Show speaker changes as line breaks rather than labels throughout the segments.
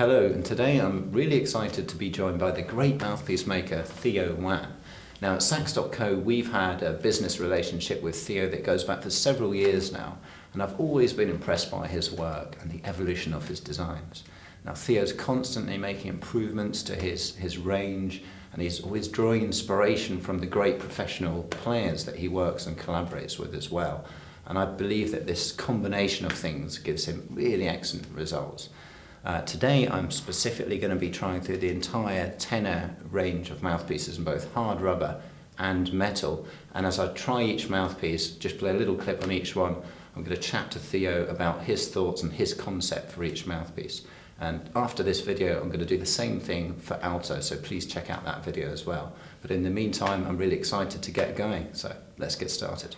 Hello, and today I'm really excited to be joined by the great mouthpiece maker Theo Wanne. Now at Sax.co we've had a business relationship with Theo that goes back for several years now, and I've always been impressed by his work and the evolution of his designs. Now Theo's constantly making improvements to his range, and he's always drawing inspiration from the great professional players that he works and collaborates with as well. And I believe that this combination of things gives him really excellent results. Today I'm specifically going to be trying through the entire tenor range of mouthpieces in both hard rubber and metal, and as I try each mouthpiece, just play a little clip on each one, I'm going to chat to Theo about his thoughts and his concept for each mouthpiece. And after this video I'm going to do the same thing for alto, so please check out that video as well. But in the meantime I'm really excited to get going, so let's get started.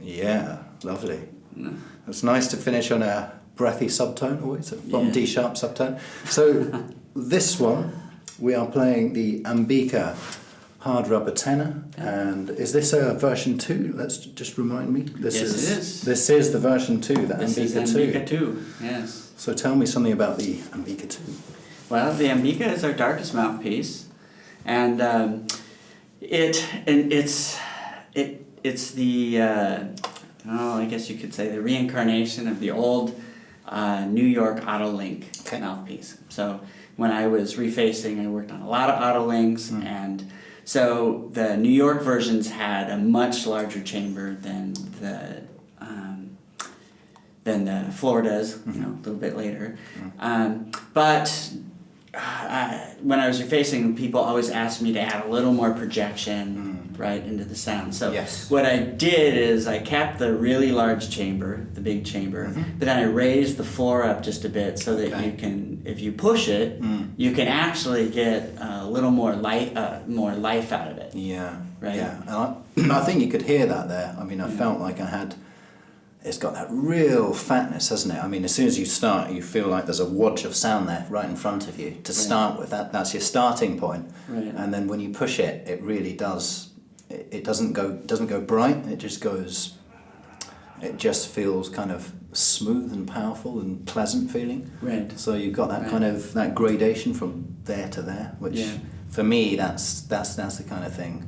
Yeah, lovely. It's nice to finish on a breathy subtone, always a bottom D sharp subtone. So this one, we are playing the Ambika hard rubber tenor, and is this a version 2? Let's just remind me.
Yes, it is.
This is the version 2, the
This is
Ambika 2.
Ambika 2, yes.
So tell me something about the Ambika 2.
Well, the Ambika is our darkest mouthpiece, and it's the I guess you could say the reincarnation of the old New York Autolink mouthpiece. So when I was refacing, I worked on a lot of Autolinks, and so the New York versions had a much larger chamber than the Floridas, you know, a little bit later. But when I was refacing, people always asked me to add a little more projection right into the sound. So what I did is I kept the really large chamber, the big chamber, but then I raised the floor up just a bit so that you can, if you push it, you can actually get a little more life out of it.
Yeah,
right.
Yeah, and I think you could hear that there. I mean, I felt like I had. It's got that real fatness, hasn't it? I mean, as soon as you start, you feel like there's a wodge of sound there right in front of you to start with. That's your starting point.
Right.
And then when you push it, it really does. It doesn't go bright. It just goes. It just feels kind of smooth and powerful and pleasant feeling.
Right.
So you've got that kind of that gradation from there to there, which for me that's the kind of thing.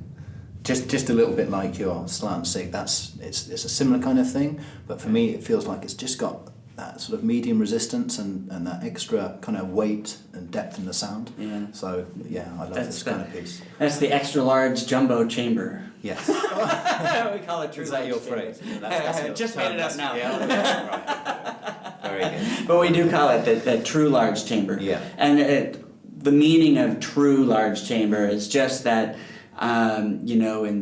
Just a little bit like your Slant Sig. It's a similar kind of thing, but for me it feels like it's just got that sort of medium resistance and that extra kind of weight and depth in the sound.
Yeah.
So yeah, I love this kind of piece.
That's the extra large jumbo chamber.
Yes.
We call it true.
Is that your phrase? That's your
just made it up now.
Yeah. Right. Very good.
But we do call it the true large chamber.
Yeah.
And the meaning of true large chamber is just that, you know, in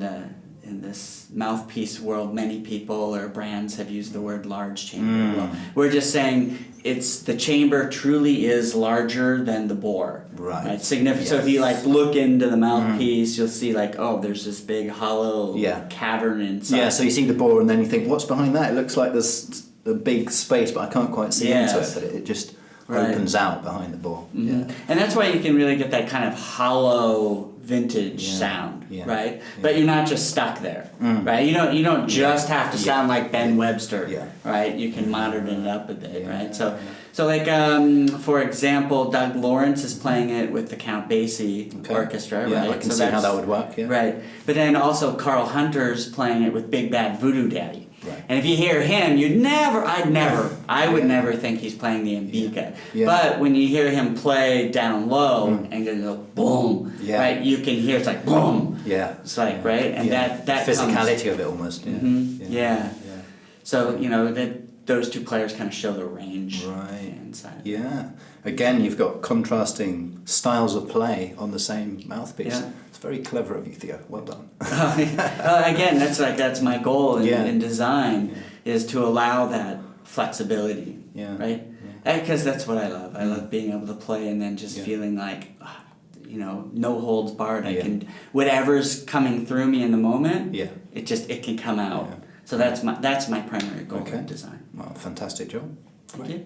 this mouthpiece world, many people or brands have used the word large chamber. Well, we're just saying the chamber truly is larger than the bore. Right. Significant. Yes. So if you like look into the mouthpiece, you'll see like, oh, there's this big hollow cavern inside.
Yeah. So you see the bore, and then you think, what's behind that? It looks like there's a big space, but I can't quite see into it. But it just opens out behind the bore. Yeah.
And that's why you can really get that kind of hollow vintage sound, right? Yeah. But you're not just stuck there, right? You don't just have to sound like Ben Webster, right? You can modern it up a bit, right? So like for example, Doug Lawrence is playing it with the Count Basie Orchestra, right?
I can see how that would work,
right? But then also Carl Hunter's playing it with Big Bad Voodoo Daddy. Right. And if you hear him, I would never think he's playing the Mbika. Yeah. But when you hear him play down low and go boom, right, you can hear it's like boom. Yeah. It's like right, and that
physicality
comes,
of it almost.
Yeah. So you know that those two players kind of show the range.
Right.
Inside.
Yeah. Again, you've got contrasting styles of play on the same mouthpiece. Yeah. Very clever of you, Theo. Well done.
Again, that's my goal in design is to allow that flexibility, right? Because that's what I love. I love being able to play and then just feeling like, you know, no holds barred. I can whatever's coming through me in the moment. It can come out. Yeah. So that's my primary goal in design.
Well, fantastic job.
Thank you.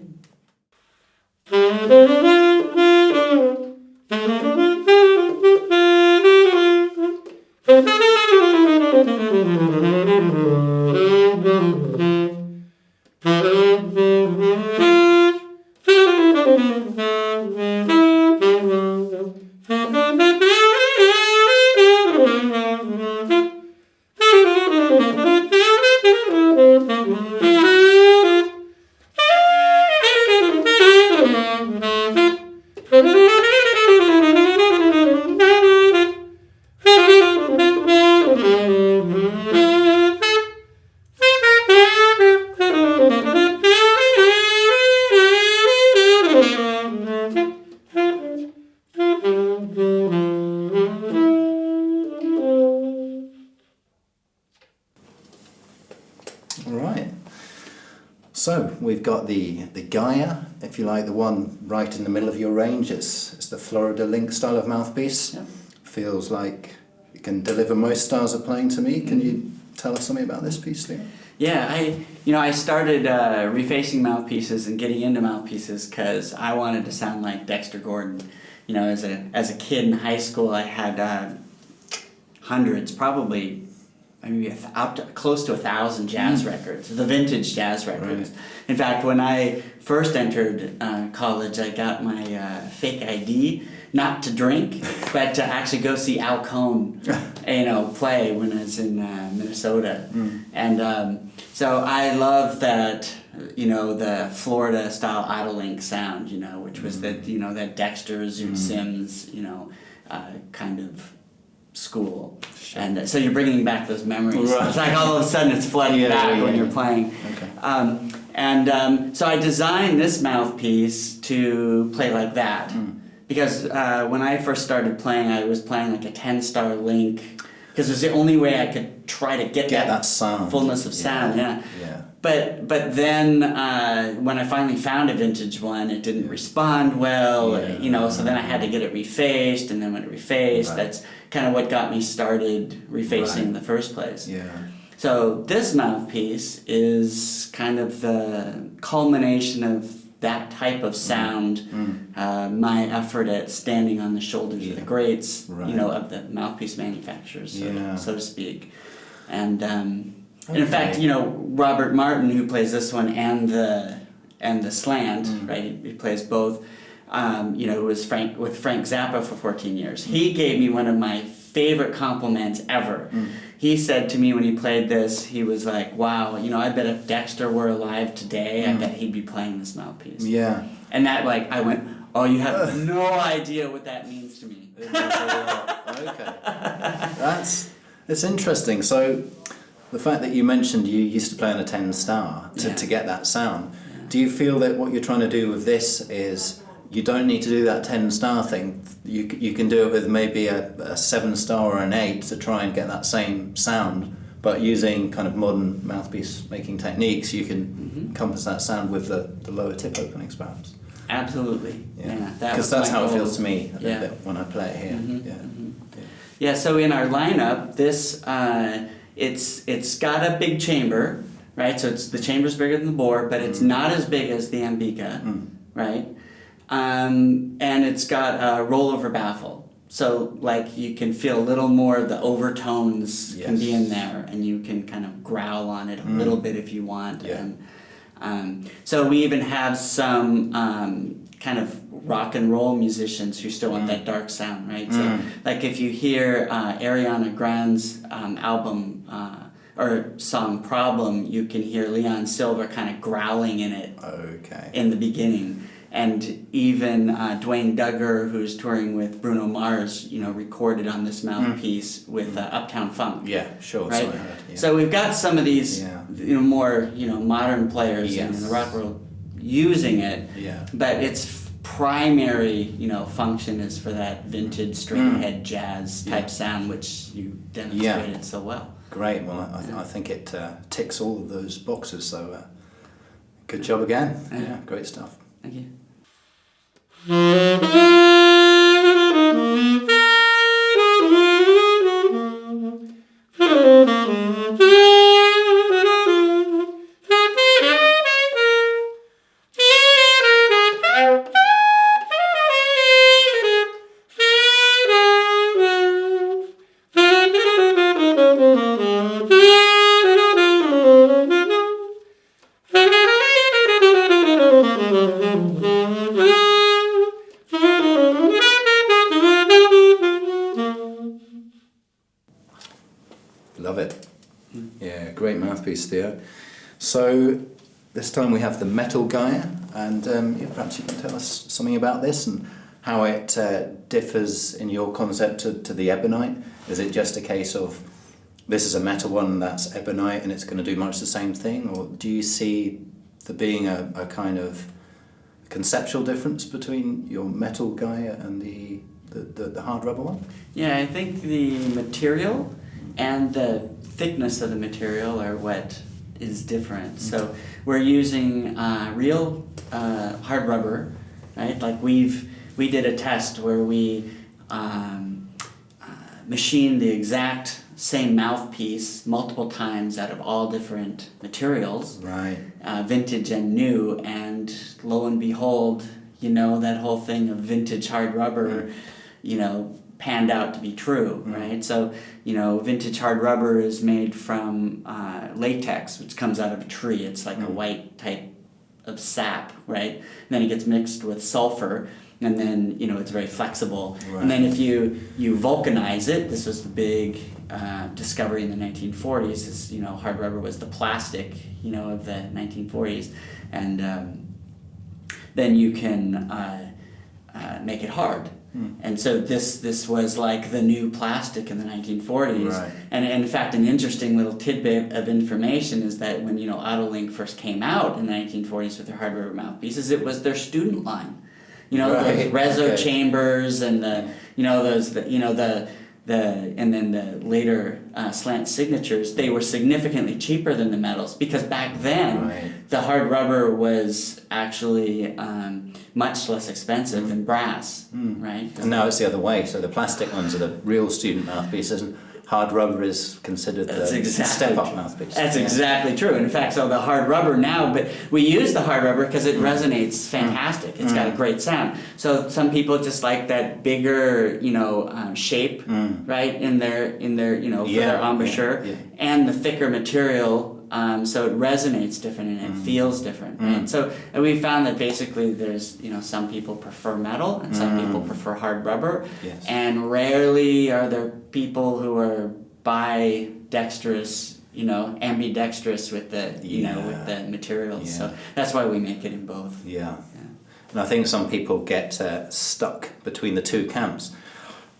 So we've got the Gaia, if you like, the one right in the middle of your range. It's the Florida Link style of mouthpiece. Yeah. Feels like it can deliver most styles of playing to me. Can you tell us something about this piece, Theo?
Yeah, I started refacing mouthpieces and getting into mouthpieces because I wanted to sound like Dexter Gordon. You know, as a kid in high school, I had hundreds, probably maybe close to 1,000 jazz records, the vintage jazz records. Right. In fact, when I first entered college, I got my fake ID, not to drink, but to actually go see Al Cohn, play when I was in Minnesota. And so I love that, the Florida style Autolink sound, which was that Dexter, Zoot Sims, kind of school. Sure. And so you're bringing back those memories. Right. It's like all of a sudden it's flooding back when you're playing. Okay. So I designed this mouthpiece to play like that. Because when I first started playing, I was playing like a 10-star link, because it was the only way I could try to get that
sound.
Fullness of sound. Yeah. But then when I finally found a vintage one, it didn't respond well. So then I had to get it refaced, and then when it refaced, that's kind of what got me started refacing in the first place. Yeah. So this mouthpiece is kind of the culmination of that type of sound, my effort at standing on the shoulders of the greats, of the mouthpiece manufacturers, so to speak. And in fact, Robert Martin, who plays this one and the Slant, right? He plays both. Who was with Frank Zappa for 14 years. He gave me one of my favorite compliments ever. He said to me when he played this, he was like, wow, I bet if Dexter were alive today, I bet he'd be playing this mouthpiece. Yeah. And that, I went, oh, you have no idea what that means to me.
Okay. It's interesting. So the fact that you mentioned you used to play on a 10-star to get that sound, do you feel that what you're trying to do with this is you don't need to do that 10-star thing. You can do it with maybe a 7-star or an 8 to try and get that same sound, but using kind of modern mouthpiece making techniques, you can encompass that sound with the lower tip openings perhaps.
Absolutely.
Yeah, because that's how it feels to me a little bit when I play it here.
Yeah, so in our lineup, this it's got a big chamber, right? So the chamber's bigger than the bore, but it's not as big as the Ambika, right? And it's got a rollover baffle. So like you can feel a little more of the overtones can be in there, and you can kind of growl on it a little bit if you want.
Yeah.
So we even have some kind of rock and roll musicians who still want that dark sound, right? So like if you hear Ariana Grande's album or song Problem, you can hear Leon Silva kind of growling in it in the beginning. And even Dwayne Duggar, who's touring with Bruno Mars, recorded on this mouthpiece with Uptown Funk.
Yeah, sure.
Right?
So I heard, yeah.
So we've got some of these, more, modern players in the rock world using it.
Yeah.
But its primary, function is for that vintage straight-ahead jazz type sound, which you demonstrated so well.
Great. Well, I think it ticks all of those boxes. So good job again. Yeah, great stuff.
Thank you.
Love it. Yeah, great mouthpiece, Theo. So this time we have the metal Gaia, and perhaps you can tell us something about this and how it differs in your concept to the ebonite. Is it just a case of this is a metal one that's ebonite and it's going to do much the same thing, or do you see there being a kind of conceptual difference between your metal Gaia and the hard rubber one?
Yeah, I think the material and the thickness of the material are what is different. So we're using real hard rubber, right? Like we did a test where we machined the exact same mouthpiece multiple times out of all different materials,
right?
Vintage and new, and lo and behold, that whole thing of vintage hard rubber, panned out to be true, right? So, vintage hard rubber is made from latex, which comes out of a tree. It's like a white type of sap, right? And then it gets mixed with sulfur, and then, it's very flexible. Right. And then if you vulcanize it, this was the big discovery in the 1940s, is, hard rubber was the plastic, of the 1940s. And then you can make it hard. And so this was like the new plastic in the 1940s. Right. And in fact, an interesting little tidbit of information is that when Autolink first came out in the 1940s with their hard rubber mouthpieces, it was their student line. Those reso chambers and and then the later slant signatures, they were significantly cheaper than the metals, because back then the hard rubber was actually much less expensive than brass, right?
And now it's the other way. So the plastic ones are the real student mouthpieces, and hard rubber is considered the step-up mouthpiece.
That's exactly true. In fact, so the hard rubber now, but we use the hard rubber because it resonates fantastic. It's got a great sound. So some people just like that bigger, shape, right, in their for their embouchure, and the thicker material. So it resonates different and it feels different. Right? So we found that basically there's, some people prefer metal and some people prefer hard rubber. Yes. And rarely are there people who are ambidextrous with the, with the materials. Yeah. So that's why we make it in both.
Yeah. And I think some people get stuck between the two camps.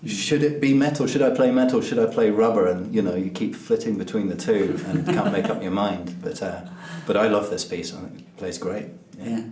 Should it be metal? Should I play metal? Should I play rubber? And you keep flitting between the two and can't make up your mind. But I love this piece. I think it plays great.
Yeah.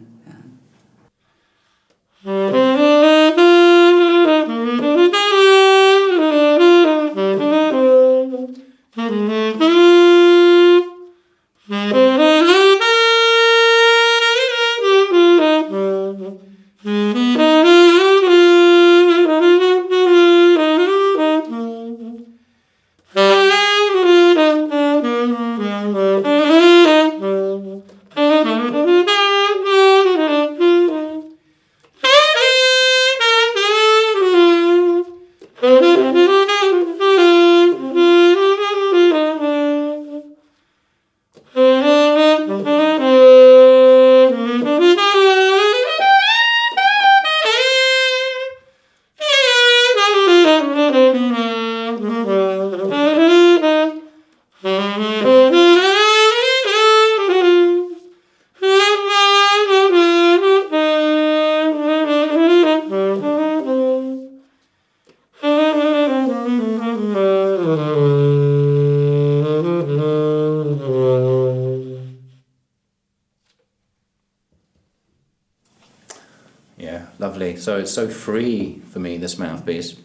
Yeah, lovely. So it's so free for me, this mouthpiece.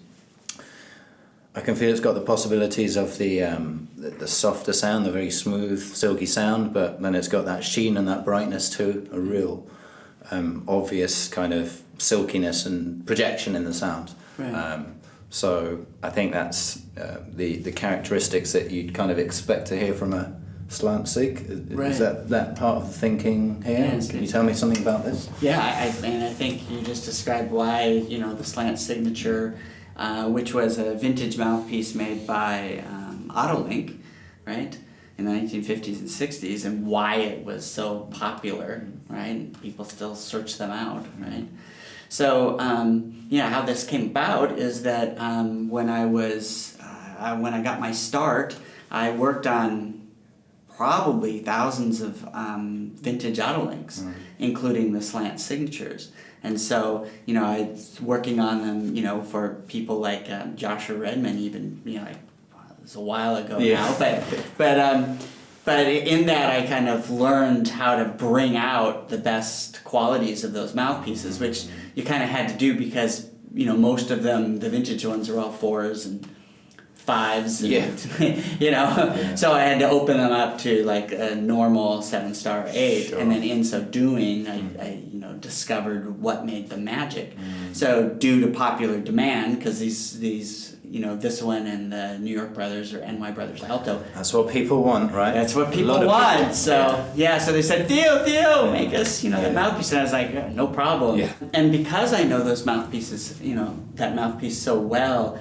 I can feel it's got the possibilities of the softer sound, the very smooth, silky sound, but then it's got that sheen and that brightness too, a real obvious kind of silkiness and projection in the sound.
Right.
So I think that's the characteristics that you'd kind of expect to hear from a Slant Sig.
Right.
Is that part of the thinking here?
Yes,
Can you tell me something about this?
Yeah, I think you just described why, the Slant Signature, which was a vintage mouthpiece made by Autolink, right, in the 1950s and 60s, and why it was so popular, right? People still search them out, right? So, how this came about is that when I got my start, I worked on probably thousands of vintage Autolinks, including the Slant Signatures. And so, I was working on them, for people like Joshua Redman, even, it was a while ago now, but in that I kind of learned how to bring out the best qualities of those mouthpieces, which you kind of had to do because, most of them, the vintage ones, are all 4s and 5s, and, so I had to open them up to like a normal 7-star 8,
Sure.
and then in so doing, I discovered what made them magic. So due to popular demand, because these this one and the New York Brothers or NY Brothers Alto.
That's what people want, right?
That's what people want. So so they said, Theo, make us that mouthpiece, and I was like, no problem.
Yeah.
And because I know those mouthpieces, that mouthpiece so well,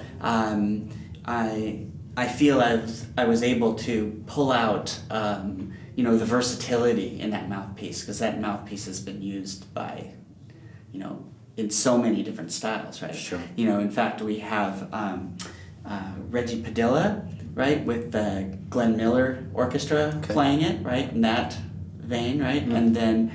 I feel I was able to pull out the versatility in that mouthpiece, because that mouthpiece has been used by in so many different styles, right?
Sure.
In fact, we have Reggie Padilla, right, with the Glenn Miller Orchestra playing it, right, in that vein, right, and then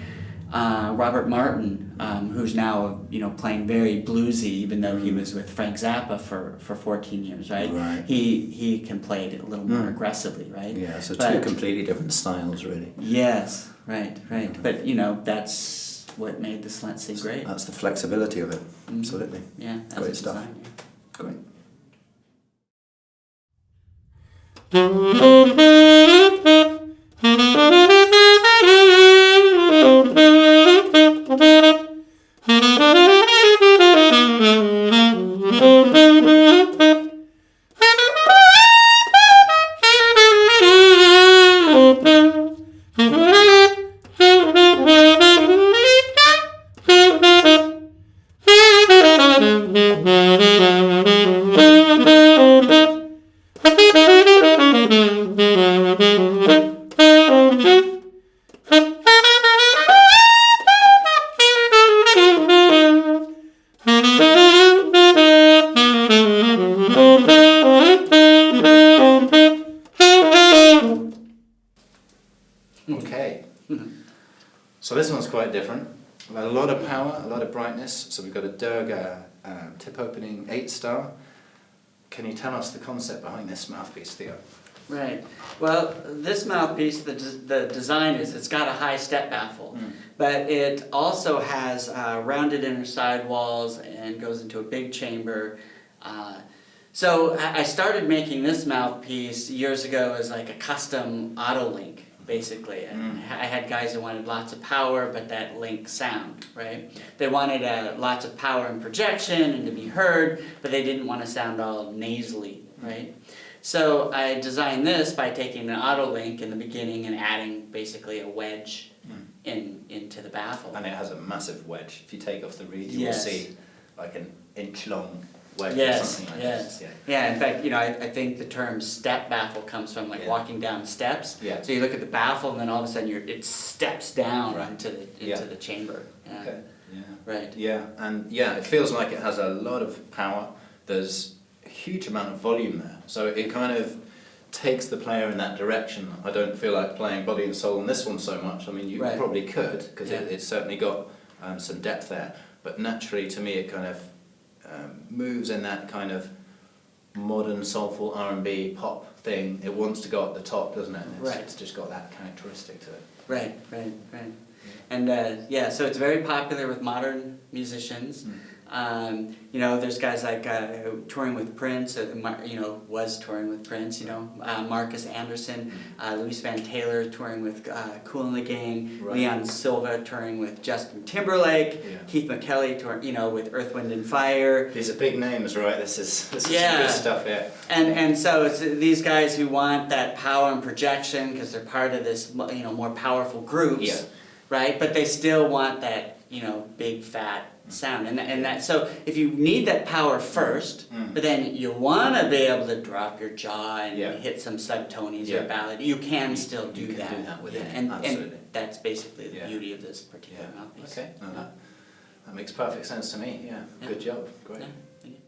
Robert Martin, who's now playing very bluesy, even though he was with Frank Zappa for 14 years, right?
Right.
He can play it a little more aggressively, right?
Yeah, so two completely different styles, really.
Yes, right. But that's what made the Slant Sig great.
That's the flexibility of it, absolutely.
Yeah, that's
Great stuff.
design, yeah.
Great. Okay, so this one's quite different. We've got a lot of power, a lot of brightness. So we've got a Durga tip opening 8-star. Can you tell us the concept behind this mouthpiece, Theo?
Right. Well, this mouthpiece, the design is it's got a high step baffle, but it also has rounded inner sidewalls and goes into a big chamber. So I started making this mouthpiece years ago as like a custom auto link, basically. And I had guys who wanted lots of power, but that link sound, right? They wanted lots of power and projection and to be heard, but they didn't want to sound all nasally, right? So I designed this by taking an auto link in the beginning and adding basically a wedge into the baffle.
And it has a massive wedge. If you take off the reed, you will
Yes.
see like an inch long wedge or
Yes,
something like
yes.
this.
Yeah, in fact, I think the term step baffle comes from like walking down steps.
Yeah.
So you look at the baffle and then all of a sudden it steps down
Right.
into the chamber. Yeah.
Okay. Yeah.
Right.
Yeah, and yeah, it feels like it has a lot of power. There's a huge amount of volume there, so it kind of takes the player in that direction. I don't feel like playing body and soul on this one so much. I mean, you
Right.
probably could, because
Yeah.
it's certainly got some depth there, but naturally to me it kind of moves in that kind of modern soulful R&B pop thing. It wants to go at the top, doesn't it?
Right.
It's just got that characteristic to it.
Right. And so it's very popular with modern musicians. There's guys like touring with Prince, was touring with Prince, Marcus Anderson, Luis Van Taylor touring with Kool and the Gang,
Right.
Leon Silva touring with Justin Timberlake,
Yeah.
Keith McKelly touring, with Earth, Wind and Fire.
These are big names, right? This is some
Yeah.
good stuff here.
And so it's these guys who want that power and projection because they're part of this, more powerful groups,
Yeah.
right? But they still want that, big fat sound. And that so if you need that power first, but then you want to be able to drop your jaw and
Yeah.
hit some subtonies
Yeah.
or ballad, you can still do
You can
that.
do that with it,
And
absolutely.
that's basically the
Yeah.
beauty of this particular mouthpiece.
Okay. No, that makes perfect sense to me. Yeah.
Yeah.
Good job. Great.
Yeah. Thank you.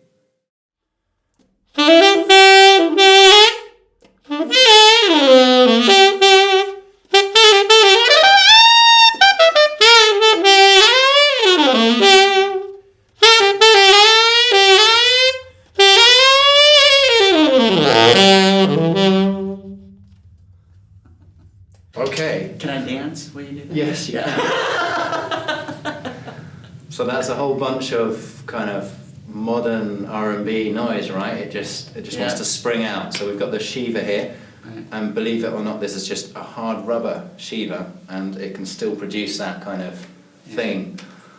Okay.
Can I dance while you do that?
Yes, you can. So that's a whole bunch of kind of modern R&B noise, right? It just
Yeah.
wants to spring out. So we've got the Shiva here,
Right.
and believe it or not, this is just a hard rubber Shiva, and it can still produce that kind of thing.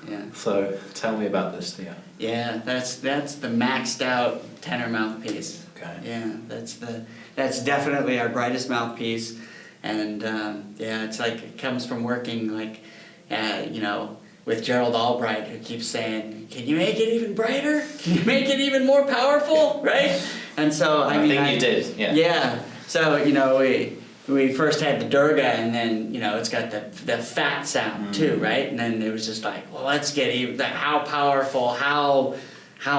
Yeah.
So tell me about this, Theo.
Yeah, that's the maxed out tenor mouthpiece.
Okay.
Yeah, that's definitely our brightest mouthpiece, and it's like it comes from working with Gerald Albright, who keeps saying, "Can you make it even brighter? Can you make it even more powerful?" Right? And so I
think you did. Yeah.
Yeah. So we first had the Durga, and then it's got the fat sound too, right? And then it was just like, well, let's get even how powerful, how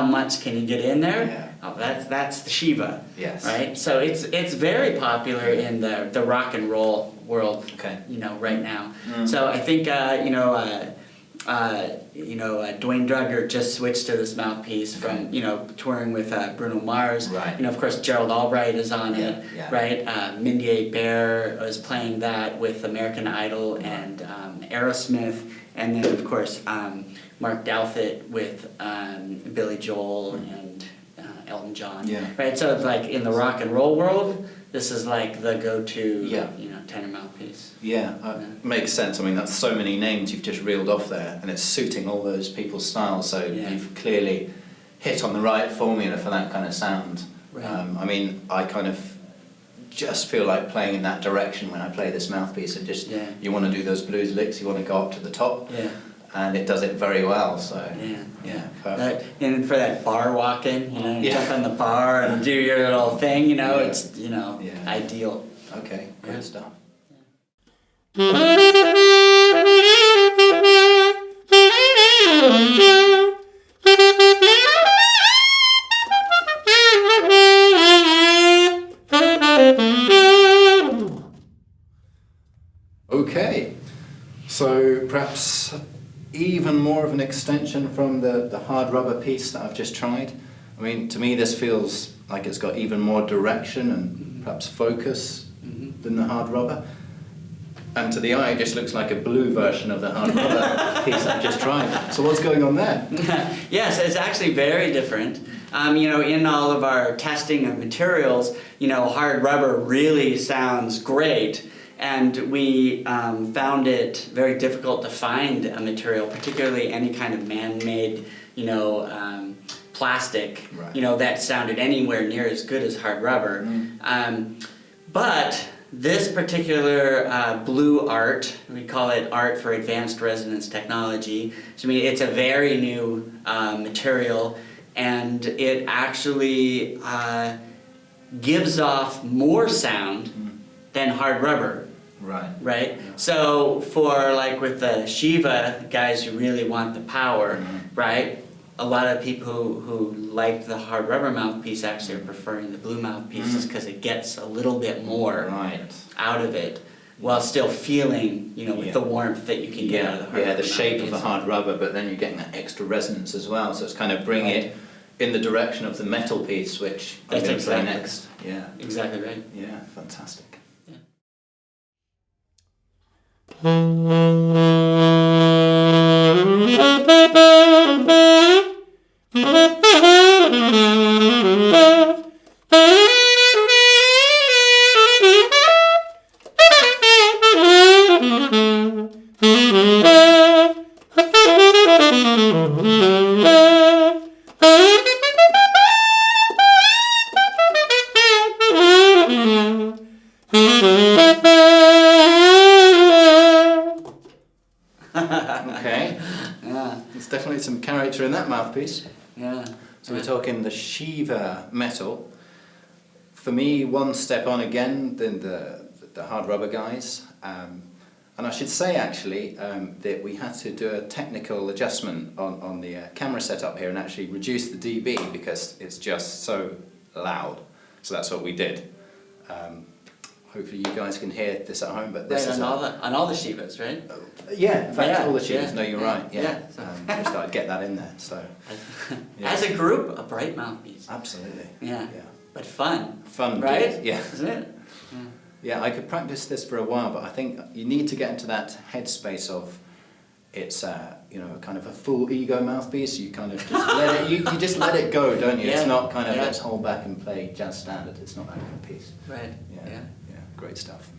much can you get in there?
Yeah.
Oh, that's the Shiva.
Yes.
Right. So it's very popular in the rock and roll world.
Okay.
Right now. So I think Dwayne Drugger just switched to this mouthpiece from touring with Bruno Mars.
Right.
Of course Gerald Albright is on
Yeah,
it.
yeah.
Right. Mindy Bear was playing that with American Idol and Aerosmith, and then of course Mark Douthit with Billy Joel and Elton John.
Yeah.
Right. So it's like in the rock and roll world, this is like the go-to
Yeah.
tenor mouthpiece.
Yeah, makes sense. I mean, that's so many names you've just reeled off there, and it's suiting all those people's styles, so
Yeah.
you've clearly hit on the right formula for that kind of sound.
Right.
I mean, I kind of just feel like playing in that direction when I play this mouthpiece. It just,
Yeah.
you want to do those blues licks, you want to go up to the top,
Yeah.
and it does it very well, so
Yeah.
perfect.
And for that bar walking, you
Yeah.
jump on the bar and do your little thing, it's
Yeah.
ideal.
Okay,
Yeah.
good stuff. Okay, so perhaps even more of an extension from the hard rubber piece that I've just tried. I mean, to me this feels like it's got even more direction and perhaps focus than the hard rubber. And to the eye, it just looks like a blue version of the hard rubber piece I've just tried. So what's going on there?
Yes, it's actually very different. You know, in all of our testing of materials, you know, hard rubber really sounds great. And we found it very difficult to find a material, particularly any kind of man-made, you know, plastic,
right.
you know, that sounded anywhere near as good as hard rubber. But this particular blue art, we call it art for advanced resonance technology. So I mean, it's a very new material, and it actually gives off more sound than hard rubber.
Right.
Right?
Yeah.
So for like with the Shiva guys who really want the power, right? A lot of people who like the hard rubber mouthpiece actually are preferring the blue mouthpieces because it gets a little bit more out of it while still feeling, you know, with the warmth that you can get out of the hard rubber
the shape
mouthpiece.
of the hard rubber, but then you're getting that extra resonance as well. So it's kind of bringing it in the direction of the metal piece, which I'm going to play next. Yeah.
Exactly right.
Yeah, fantastic. Okay.
Yeah.
There's definitely some character in that mouthpiece.
Yeah.
So we're talking the Shiva metal. For me, one step on again than the hard rubber guys. And I should say actually that we had to do a technical adjustment on the camera setup here and actually reduce the dB because it's just so loud. So that's what we did. Hopefully you guys can hear this at home, but this is
on all the Shivas, right?
yeah, in fact,
Yeah,
all the Shivas.
yeah,
No, you're right. Yeah,
yeah.
just thought I'd get that in there. So
As a group, a bright mouthpiece.
absolutely.
Yeah.
Yeah.
But fun.
Fun,
right?
Yeah.
Isn't it?
Yeah, I could practice this for a while, but I think you need to get into that headspace of it's you know, kind of a full ego mouthpiece. You kind of just let it. You just let it go, don't you?
Yeah.
It's not kind of
Yeah.
let's hold back and play jazz standard. It's not that kind of piece.
Right.
Yeah.
Yeah.
Yeah. Great stuff.